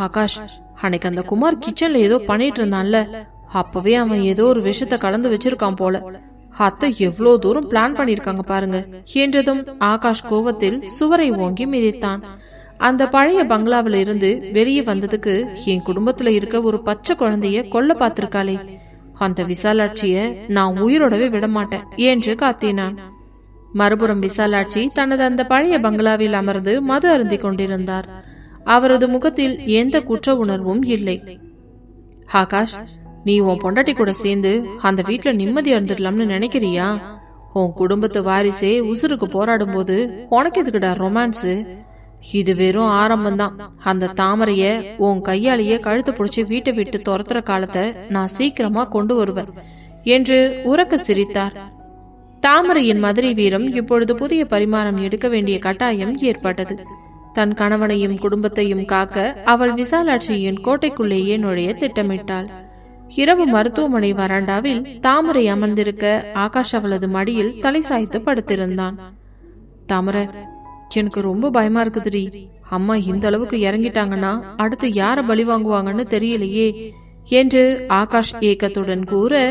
ஆகாஷ், அன்னைக்கு அந்த குமார் கிச்சன்ல ஏதோ பண்ணிட்டு இருந்தான்ல, அப்பவே அவன் ஏதோ ஒரு விஷத்தை கலந்து வச்சிருக்கான் போல. அத்தை எவ்வளவு தூரம் பிளான் பண்ணிருக்காங்க பாருங்க என்றதும் ஆகாஷ் கோவத்தில் சுவரை ஓங்கி மிதித்தான். அந்த பழைய பங்களாவில இருந்து வெளியே வந்ததுக்கு என் குடும்பத்துல இருக்க ஒரு பச்சை குழந்தைய கொல்ல பார்த்திருக்காளே, அந்த விசாலாட்சிய நான் உயிரோடவே விடமாட்டேன் என்று காத்தினான். மறுபுறம் விசாலாட்சி தனது அந்த பழைய பங்களாவில் அமர்ந்து மது அருந்தி கொண்டிருந்தார். அவரது முகத்தில் எந்த குற்ற உணர்வும் இல்லை. ஆகாஷ், நீ உன் பொண்டாட்டி கூட சேர்ந்து அந்த வீட்டுல நிம்மதி இருந்துடலாம்னு நினைக்கிறியா? உன் குடும்பத்து வாரிசே உசுருக்கு போராடும் போது உனக்கு எதுக்குடா ரொமான்ஸு? இது வெறும் ஆரம்பம்தான். அந்த தாமரைய உன் கையாலேயே கழுத்து பிடிச்சி வீட்டை விட்டு துரத்துற காலத்தை நான் சீக்கிரமா கொண்டு வருவேன் என்று உரக்க சிரித்தார். தாமரையின் மதுரை வீரம் இப்பொழுது புதிய பரிமாணம் எடுக்க வேண்டிய கட்டாயம் ஏற்பட்டது. தன் கணவனையும் குடும்பத்தையும் காக்க அவள் விசாலாட்சியின் கோட்டைக்குள்ளேயே நுழைய திட்டமிட்டாள். இரவு மருத்துவமனை வராண்டாவில் தாமரை அமர்ந்திருக்க ஆகாஷ் அவளது மடியில் தலை சாய்த்து படுத்திருந்தான். தாமரை, எனக்கு ரொம்ப பயமா இருக்குதுடி. அம்மா இந்த அளவுக்கு இறங்கிட்டாங்கன்னா அடுத்து யார பலி வாங்குவாங்கன்னு தெரியலையே என்று ஆகாஷ் ஏக்கத்துடன் கூற,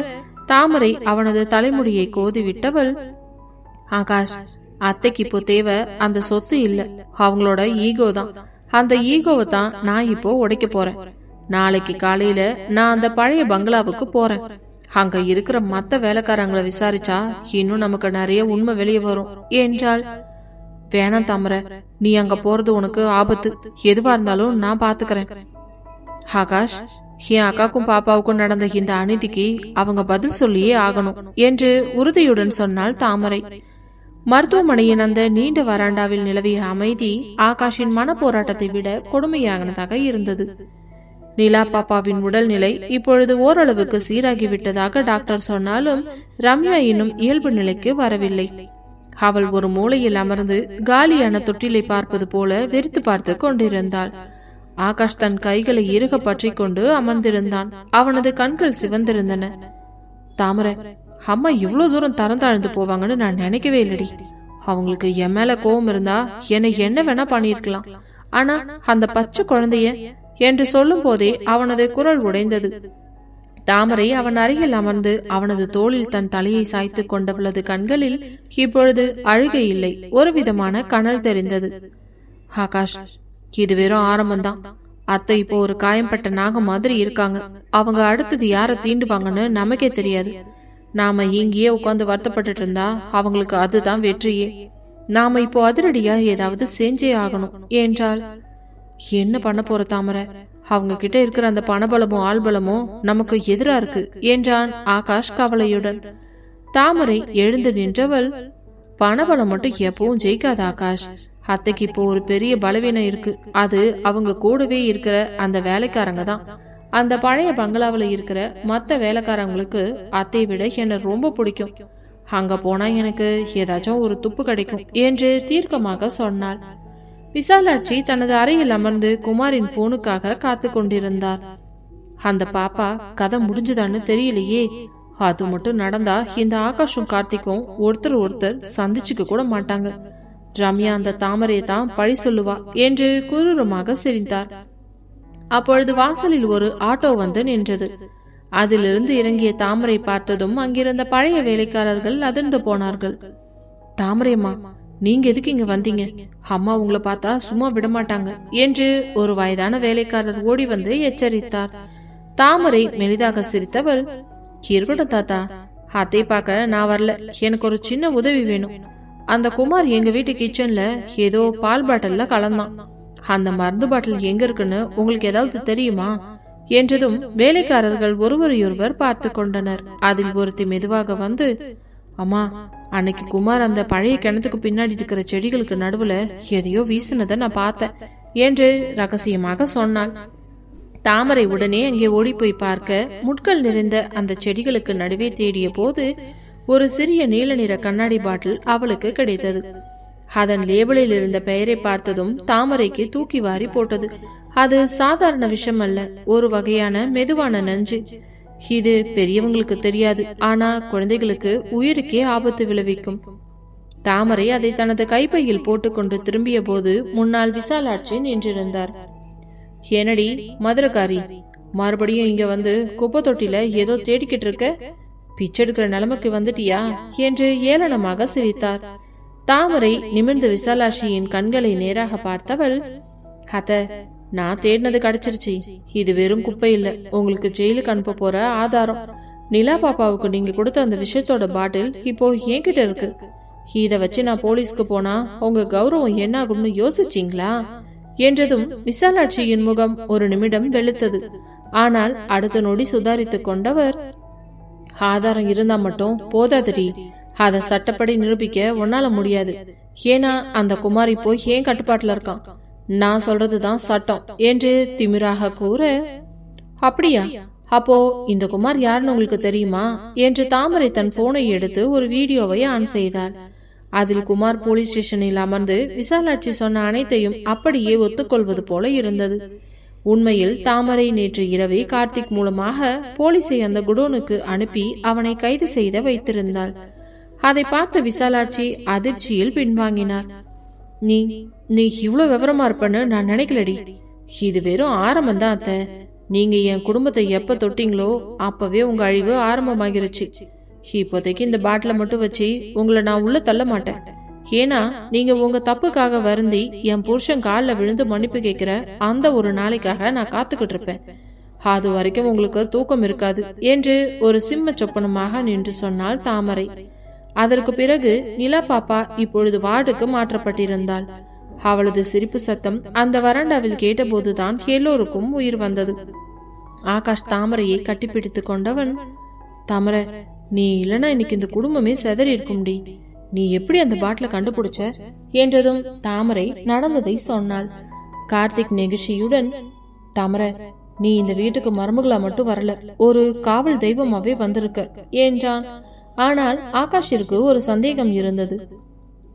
தாமரை அவனது தலைமுடியை கோதி விட்டவள், ஆகாஷ், அத்தைக்கு இப்போ தேவை அந்த சொத்து இல்ல, அவங்களோட ஈகோ தான். அந்த ஈகோவை தான் நான் இப்போ உடைக்க போறேன். நாளைக்கு காலையில நான் அந்த பழைய பங்களாவுக்கு போறேன். அங்க இருக்கிற மத்த வேலைக்காரங்களை விசாரிச்சா இன்னும் நமக்கு நிறைய உண்மை வெளியே வரும் என்றாள். வேணாம் தாமரை, நீ அங்க போறது உனக்கு ஆபத்து. எதுவா இருந்தாலும் நான் பாத்துக்கிறேன். ஆகாஷ், என் அக்காக்கும் பாப்பாவுக்கும் நடந்த இந்த அநீதிக்கு அவங்க பதில் சொல்லியே ஆகணும் என்று உறுதியுடன் சொன்னாள் தாமரை. மருத்துவமனையின் அந்த நீண்ட வராண்டாவில் நிலவிய அமைதி ஆகாஷின் மன போராட்டத்தை விட கொடுமையானதாக இருந்தது. நிலா பாப்பாவின் உடல்நிலை இப்பொழுது ஓரளவுக்கு சீராகிவிட்டதாக டாக்டர் சொன்னாலும் ரம்யா இன்னும் இயல்பு நிலைக்கு வரவில்லை. அவள் ஒரு மூலையில் அமர்ந்து காலியான தொட்டிலை பார்ப்பது போல வெறித்து பார்த்து கொண்டிருந்தாள். ஆகாஷ் தன் கைகளை இறுக பற்றி கொண்டு அமர்ந்திருந்தான். அவனது கண்கள் சிவந்திருந்தன. தாமரை, அம்மா இவ்வளவு தூரம் தரந்தாழ்ந்து போவாங்கன்னு நான் நினைக்கவே இல்லடி. அவங்களுக்கு என் மேல கோபம் இருந்தா என்னை என்ன வேணா பண்ணிருக்கலாம். ஆனா அந்த பச்சை குழந்தைய என்று சொல்லும் போதே அவனது குரல் உடைந்தது. தாமரை அவன் அருகில் அமர்ந்து அவனது தோளில் தன் தலையை சாய்த்து கொண்டவளது கண்களில் இப்பொழுது அழுகை இல்லை, ஒரு விதமான கனல் தெரிந்தது. ஆகாஷ், இது வெறும் ஆரம்பம்தான். அத்தை இப்போ ஒரு காயம்பட்ட நாகம் மாதிரி இருக்காங்க. அவங்க அடுத்தது யார தீண்டுவாங்கன்னு நமக்கே தெரியாது. நாம இங்கேயே உட்காந்து வருத்தப்பட்டு இருந்தா அவங்களுக்கு அதுதான் வெற்றியே. நாம இப்போ அதிரடியா ஏதாவது செஞ்சே ஆகணும் என்றால், என்ன பண்ண போற தாமரை? அவங்க கிட்ட இருக்கிற அந்த பணபலமும் ஆள்பலமும் நமக்கு எதிரா இருக்கு என்றான் ஆகாஷ் கவலையுடன். தாமரை எழுந்து நின்றவள், பணபலம் மட்டும் எப்பவும் ஜெயிக்காத ஆகாஷ். அத்தைக்கு இப்போ ஒரு பெரிய பலவீனம் இருக்கு. அது அவங்க கூடவே இருக்கிற அந்த வேலைக்காரங்க தான். அந்த பழைய பங்களாவில் இருக்கிற மற்ற வேலைக்காரங்களுக்கு அத்தை விட என்ன ரொம்ப பிடிக்கும். அங்க போனா எனக்கு ஏதாச்சும் ஒரு துப்பு கிடைக்கும் என்று தீர்க்கமாக சொன்னாள். விசாலாட்சி தனது அறையில் அமர்ந்து குமாரின் போனுக்காக காத்து கொண்டிருந்தார். அந்த பாப்பா கதை முடிஞ்சுதான்னு தெரியலையே. அது மட்டும் நடந்தா இந்த ஆகாஷும் கார்த்திக்கும் ஒருத்தர் சந்திச்சுக்க கூட மாட்டாங்க. ரம்யா அந்த தாமரையை தான் பழி சொல்லுவா என்று குரூரமாக சிரித்தார். அப்பொழுது வாசலில் ஒரு ஆட்டோ வந்து நின்றது. அதிலிருந்து இறங்கிய தாமரை பார்த்ததும் அங்கிருந்த பழைய வேலைக்காரர்கள் அதிர்ந்து போனார்கள். தாமரையம்மா, நீங்க எதுக்கு இங்க வந்தீங்க? அம்மா உங்களை பார்த்தா சும்மா விடமாட்டாங்க என்று ஒரு வயதான வேலைக்காரர் ஓடி வந்து எச்சரித்தார். தாமரை மெலிதாக சிரித்தவள், இருக்கட்டும் தாத்தா, அத்தை பார்க்க நான் வரல. எனக்கு ஒரு சின்ன உதவி வேணும். அந்த குமார் எங்க வீட்டு கிச்சன்ல ஏதோ பால் பாட்டில்ல கலந்தான். அந்த மருந்து பாட்டில் எங்க இருக்குன்னு உங்களுக்கு ஏதாவது தெரியுமா என்றதும் வேலைக்காரர்கள் ஒருவரையொருவர் பார்த்து கொண்டனர். அதில் ஒருத்தி மெதுவாக வந்து, அம்மா, அன்னைக்கு குமார் அந்த பழைய கிணத்துக்கு பின்னாடி இருக்கிற செடிகளுக்கு நடுவுல எதையோ வீசினதை நான் பார்த்தேன் என்று ரகசியமாக சொன்னாள். தாமரை உடனே அங்கே ஓடி போய் பார்க்க முட்கள் நிறைந்த அந்த செடிகளுக்கு நடுவே தேடிய போது ஒரு சிறிய நீல நிற கண்ணாடி பாட்டில் அவளுக்கு கிடைத்தது. அதன் லேபிளில் இருந்த பெயரை பார்த்ததும் தாமரைக்கு தூக்கி வாரி போட்டது. அது சாதாரண விஷம் அல்ல, ஒரு வகையான மெதுவான நஞ்சு. இது பெரியவங்களுக்கு தெரியாது, ஆனா குழந்தைகளுக்கு உயிருக்கே ஆபத்து விளைவிக்கும். தாமரை அதை தனது கைப்பையில் போட்டுக்கொண்டு திரும்பிய போது முன்னால் விசாலாட்சி நின்றிருந்தார். என்னடி மதுரக்காரி, மறுபடியும் இங்க வந்து குப்பை தொட்டில ஏதோ தேடிக்கிட்டு இருக்க? பிச்செடுக்கிற நிலைமைக்கு வந்துட்டியா என்று ஏளனமாக சிரித்தார். தாமரை நிமிர்ந்து விசாலாட்சியின் கண்களை நேராக பார்த்தவள், அத்த, நான் தேடினது கிடைச்சிருச்சு. இது வெறும் குப்பை இல்ல, உங்களுக்கு ஜெயிலுக்கு அனுப்ப போற ஆதாரம். நிலா பாப்பாவுக்கு நீங்க கொடுத்த அந்த விஷயத்தோட பாட்டில் இப்போ என்கிட்ட இருக்கு. இத வச்சு நான் போலீஸ்க்கு போனா உங்க கௌரவம் என்ன ஆகும்னு யோசிச்சீங்களா என்றதும் விசாலாட்சியின் முகம் ஒரு நிமிடம் வெளுத்தது. ஆனால் அடுத்த நொடி சுதாரித்து கொண்டவர், ஆதாரம் இருந்தா மட்டும் போதாதடி, அத சட்டப்படி நிரூபிக்க உன்னால முடியாது. ஏன்னா அந்த குமாரி போய் ஏன் கட்டுப்பாட்டுல இருக்கான். நான் சொல்றதுதான் சட்டம் என்று திமிராக கூற, அப்படியா? அப்போ இந்த குமார் யாருன்னு உங்களுக்கு தெரியுமா என்று தாமரை தன் போனை எடுத்து ஒரு வீடியோவை ஆன் செய்தாள். அதில் குமார் போலீஸ் ஸ்டேஷனில் அமர்ந்து விசாலாட்சி சொன்ன அனைத்தையும் அப்படியே ஒத்துக்கொள்வது போல இருந்தது. உண்மையில் தாமரை நேற்று இரவே கார்த்திக் மூலமாக போலீஸை அந்த குடோனுக்கு அனுப்பி அவனை கைது செய்த வைத்திருந்தாள். அதை பார்த்த விசாலாட்சி அதிர்ச்சியில் பின்வாங்கினார். நீ நீ இவ்வளவு விவரமா இருப்பன்னு நான் நினைக்கலடி. இது வெறும் ஆரம்பம் தான் அத்தை. நீங்க என் குடும்பத்தை எப்ப தொட்டீங்களோ அப்பவே உங்க அழிவு ஆரம்பமாகிருச்சு. இப்போதைக்கு இந்த பாட்டில மட்டும் வச்சு உங்களை நான் உள்ள தள்ள மாட்டேன். ஏன்னா நீங்க உங்க தப்புக்காக வருந்தி என் புருஷன் காலில் விழுந்து மன்னிப்பு கேட்கிற அந்த ஒரு நாளைக்காக நான் காத்துக்கிட்டு இருப்பேன். அது வரைக்கும் உங்களுக்கு தூக்கம் இருக்காது என்று ஒரு சிம்ம சொப்பனமாக நின்று சொன்னாள் தாமரை. அதற்கு பிறகு நிலா பாப்பா இப்பொழுது வார்டுக்கு மாற்றப்பட்டிருந்தாள். அவளது சிரிப்பு சத்தம் அந்த வராண்டாவில் கேட்டபோதுதான் எல்லோருக்கும் உயிர் வந்தது. ஆகாஷ் தாமரையை கட்டிப்பிடித்து கொண்டவன், தாமரை, நீ இல்லனா இன்னைக்கு இந்த குடும்பமே செதறி இருக்கும்டி. நீ எப்படி அந்த பாட்டில கண்டுபிடிச்ச என்றதும் தாமரை நடந்ததை சொன்னாள். கார்த்திக் நெகிழ்ச்சியுடன், தாமரை, நீ இந்த வீட்டுக்கு மருமகளா மட்டும் வரல, ஒரு காவல் தெய்வமாவே வந்திருக்க என்றான். ஆனால் ஆகாஷிற்கு ஒரு சந்தேகம் இருந்தது.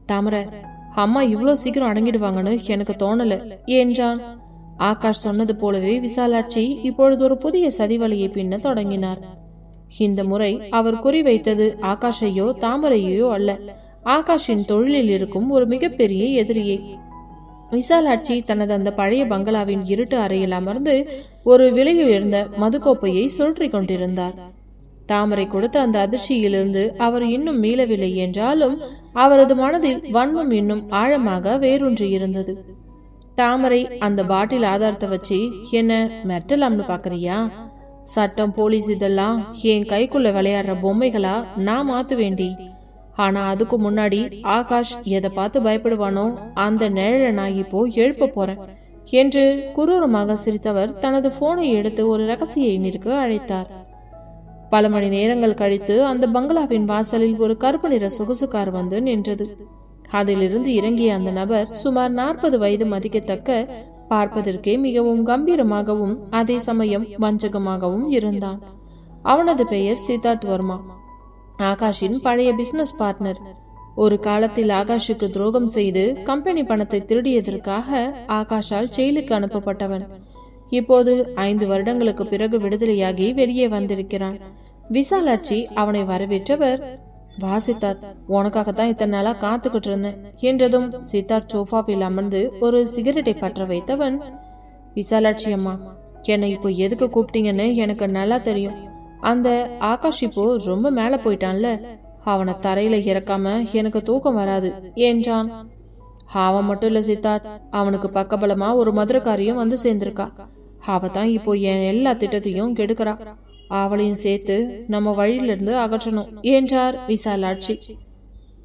தாமரை, அம்மா இவ்வளோ சீக்கிரம் அடங்கிடுவாங்கன்னு எனக்கு தோணல என்றான். ஆகாஷ் சொன்னது போலவே விசாலாட்சி இப்பொழுது ஒரு புதிய சதிவலையை பின்ன தொடங்கினார். இந்த முறை அவர் குறிவைத்தது ஆகாஷையோ தாமரையோ அல்ல, ஆகாஷின் தொழிலில் இருக்கும் ஒரு மிகப்பெரிய எதிரியை. விசாலாட்சி தனது அந்த பழைய பங்களாவின் இருட்டு அறையில் அமர்ந்து ஒரு விலையுயர்ந்த மதுக்கோப்பையை சுழற்றி கொண்டிருந்தார். தாமரை கொடுத்த அந்த அதிர்ச்சியிலிருந்து அவர் இன்னும் மீளவில்லை என்றாலும் அவரது மனதில் வன்மம் இன்னும் ஆழமாக வேரூன்றி இருந்தது. தாமரை, அந்த பாட்டில் ஆதாரத்தை வச்சு என்ன மெட்டலாம்னு பாக்குறியா? சட்டம் போலீஸ் இதெல்லாம் என் கைக்குள்ள விளையாடுற பொம்மைகளா நான் மாத்து வேண்டி. ஆனா அதுக்கு முன்னாடி ஆகாஷ் எதை பார்த்து பயப்படுவானோ அந்த நிழலை நான் இப்போ எழுப்ப போறேன் என்று குரூரமாக சிரித்தவர் தனது போனை எடுத்து ஒரு ரகசிய எண்ணிற்கு அழைத்தார். பல மணி நேரங்கள் கழித்து அந்த பங்களாவின் வாசலில் ஒரு கருப்பு நிற சொகுசு கார் வந்து நின்றது. அதிலிருந்து இறங்கிய அந்த நபர் சுமார் 40 வயது மதிக்கத்தக்க, பார்ப்பதற்கே மிகவும் கம்பீரமாகவும் அதே சமயம் வஞ்சகமாகவும் இருந்தான். அவனது பெயர் சித்தார்த் வர்மா, ஆகாஷின் பழைய பிசினஸ் பார்ட்னர். ஒரு காலத்தில் ஆகாஷுக்கு துரோகம் செய்து கம்பெனி பணத்தை திருடியதற்காக ஆகாஷால் ஜெயிலுக்கு அனுப்பப்பட்டவன். இப்போது 5 வருடங்களுக்கு பிறகு விடுதலையாகி வெளியே வந்திருக்கிறான். விசாலாட்சி அவனை வரவேற்றவர், வா சித்தார்த், உனக்காகத்தான் இத்தனை நாளா காத்துக்கிட்டு இருந்தேன் என்றதும் சித்தார்த் சோஃபாவில் அமர்ந்து ஒரு சிகரெட்டை பற்ற வைத்தவன், விசாலாட்சி அம்மா, என்னை இப்போ எதுக்கு கூப்பிட்டீங்கன்னு எனக்கு நல்லா தெரியும். அந்த ஆகாஷ் இப்போ ரொம்ப மேல போயிட்டான்ல, அவனை தரையில இறக்காம எனக்கு தூக்கம் வராது என்றான். அவன் மட்டும் இல்ல சித்தார்த், அவனுக்கு பக்கபலமா ஒரு மதுரக்காரியும் வந்து சேர்ந்திருக்கா. அவதான் இப்போ என் எல்லா திட்டத்தையும் கெடுக்கிறா. அவளையும் சேர்த்து நம்ம வழியில இருந்து அகற்றணும் என்றார் விசாலாட்சி.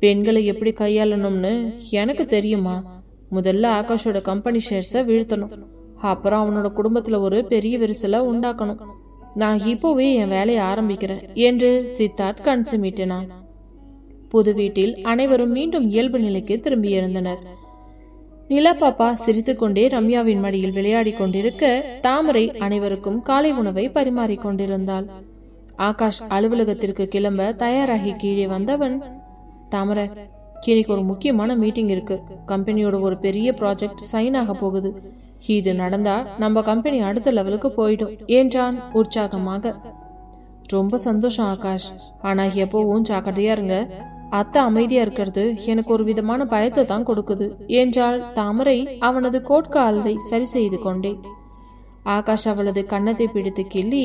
பெண்களை எப்படி கையாளணும்னு எனக்கு தெரியுமா. முதல்ல ஆகாஷோட கம்பெனி ஷேர்ஸை வீழ்த்தணும், அப்புறம் அவனோட குடும்பத்துல ஒரு பெரிய விரிசலை உண்டாக்கணும். நான் இப்போவே என் வேலையை ஆரம்பிக்கிறேன் என்று சித்தார்த் கண் சிமிட்டினான். புது வீட்டில் அனைவரும் மீண்டும் இயல்பு நிலைக்கு திரும்பியிருந்தனர். நிலா பாப்பா சிரித்துக்கொண்டே ரம்யாவின் மடியில் விளையாடி கொண்டிருக்க, தாமரை அனைவருக்கும் காலை உணவை பரிமாறிக் கொண்டிருந்தாள். ஆகாஷ் அலுவலகத்திற்கு கிளம்ப தயாராகி கீழே வந்தவன், தாமரை, இன்னைக்கு ஒரு முக்கியமான மீட்டிங் இருக்கு. கம்பெனியோட ஒரு பெரிய ப்ராஜெக்ட் சைன் ஆக போகுது. இது நடந்தா நம்ம கம்பெனி அடுத்த லெவலுக்கு போயிடும் என்றான் உற்சாகமாக. ரொம்ப சந்தோஷம் ஆகாஷ், ஆனா எப்பவும் ஜாக்கிரதையா இருங்க. அத்தை அமைதியா இருக்கிறது எனக்கு ஒரு விதமான பயத்தை தான் கொடுக்குது என்றாள் தாமரை அவனது கோட்காலை சரி செய்து கொண்டே. ஆகாஷ் அவளது கன்னத்தை பிடித்து கிள்ளி,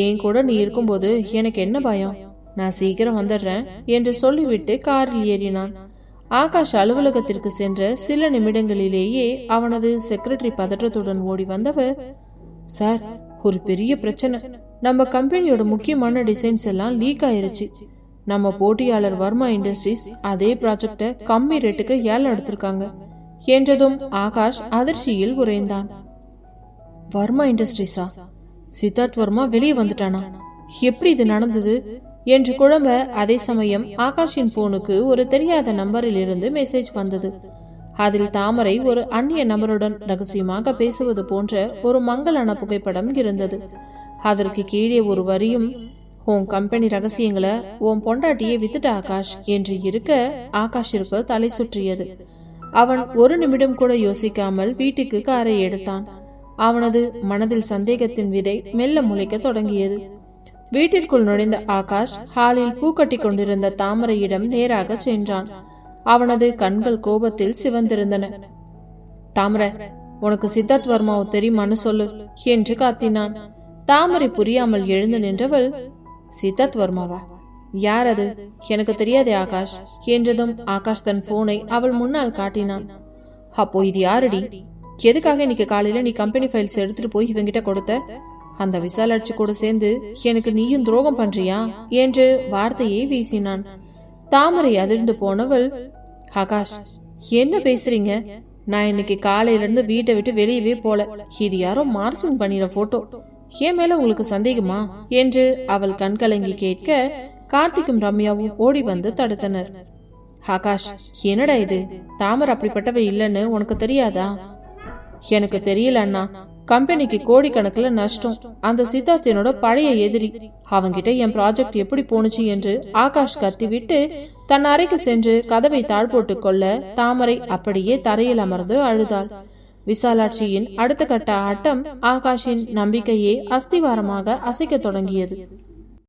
ஏன் கூட நீ இருக்கும்போது எனக்கு என்ன பயம், நான் சீக்கிரம் வந்துடுறேன் என்று சொல்லிவிட்டு காரில் ஏறினான். ஆகாஷ் அலுவலகத்திற்கு சென்ற சில நிமிடங்களிலேயே அவனது செக்ரட்டரி பதற்றத்துடன் ஓடி வந்தவர், சார், ஒரு பெரிய பிரச்சனை. நம்ம கம்பெனியோட முக்கியமான டிசைன்ஸ் எல்லாம் லீக் ஆயிருச்சு. நம்ம போட்டியாளர் வர்மா இண்டஸ்ட்ரீஸ் அதே ப்ராஜெக்ட கம்மி ரேட்டுக்கு ஏலம் எடுத்திருக்காங்க என்றதும் ஆகாஷ் அதிர்ச்சியில் உறைந்தான். வர்மா இண்டஸ்ட்ரீஸா? சித்தார்த் வர்மா வெளியே வந்துட்டானா? எப்படி இது நடந்தது என்று குழம்ப, அதே சமயம் ஆகாஷின் போனுக்கு ஒரு தெரியாத நம்பரில் இருந்து மெசேஜ் வந்தது. அதில் தாமரை ஒரு அந்நிய நபருடன் ரகசியமாக பேசுவது போன்ற ஒரு மங்கலான புகைப்படம் இருந்தது. அதற்கு கீழே ஒரு வரியும், உன் கம்பெனி ரகசியங்களை உன் பொண்டாட்டியை வித்துட்ட ஆகாஷ் என்று இருக்க, ஆகாஷிற்கு தலை சுற்றியது. அவன் ஒரு நிமிடம் கூட யோசிக்காமல் வீட்டுக்கு காரை எடுத்தான். அவனது மனதில் சந்தேகத்தின் விதை மெல்ல முளைக்க தொடங்கியது. வீட்டிற்குள் நுழைந்த ஆகாஷ் ஹாலில் பூ கட்டி கொண்டிருந்த தாமரையிடம் நேராக சென்றான். அவனது கண்கள் கோபத்தில் சிவந்திருந்தன. தாமரை, உனக்கு சித்தார்த் வர்மாவை தெரியுமான்னு சொல்லு என்று காத்தினான். தாமரை புரியாமல் எழுந்து நின்றவள், சித்தார்த் வர்மாவா? யார் அது? எனக்கு தெரியாதே ஆகாஷ் என்றதும் ஆகாஷ் தன் போனை அவள் முன்னால் காட்டினான். அப்போ இது யாரடி? எதுக்காக இன்னைக்கு காலையில நீ கம்பெனி ஃபைல்ஸ் எடுத்துட்டு போய் இவங்கிட்ட கொடுத்த? அந்த விசாலாட்சி கூட சேர்ந்து எனக்கு நீயும் துரோகம் பண்றியா என்று வார்த்தையை வீசினான். தாமரை அதிர்ந்து போனவள், ஆகாஷ், என்ன பேசுறீங்க? நான் இன்னைக்கு காலையில இருந்து வீட்டை விட்டு வெளியவே போல. இது யாரோ மார்க்கிங் பண்ணின போட்டோ. என் மேல உங்களுக்கு சந்தேகமா என்று அவள் கண்கலங்கி கேட்க, கார்த்திக்கும் ரம்யாவும் ஓடி வந்து தடுத்தனர். ஆகாஷ், என்னடா இது? தாமரை அப்படிப்பட்டவை இல்லைன்னு உனக்கு தெரியாதா? எனக்கு தெரியல அண்ணா. கம்பெனிக்கு கோடிக்கணக்கில் நஷ்டம். அந்த சித்தார்த்தினோட பழைய எதிரி. அவங்கிட்ட என் ப்ராஜெக்ட் எப்படி போனுச்சு என்று ஆகாஷ் கத்திவிட்டு தன் அறைக்கு சென்று கதவை தாழ்போட்டு கொள்ள, தாமரை அப்படியே தரையில் அமர்ந்து அழுதாள். விசாலாட்சியின் அடுத்த கட்ட ஆட்டம் ஆகாஷின் நம்பிக்கையே அஸ்திவாரமாக அசைக்க தொடங்கியது.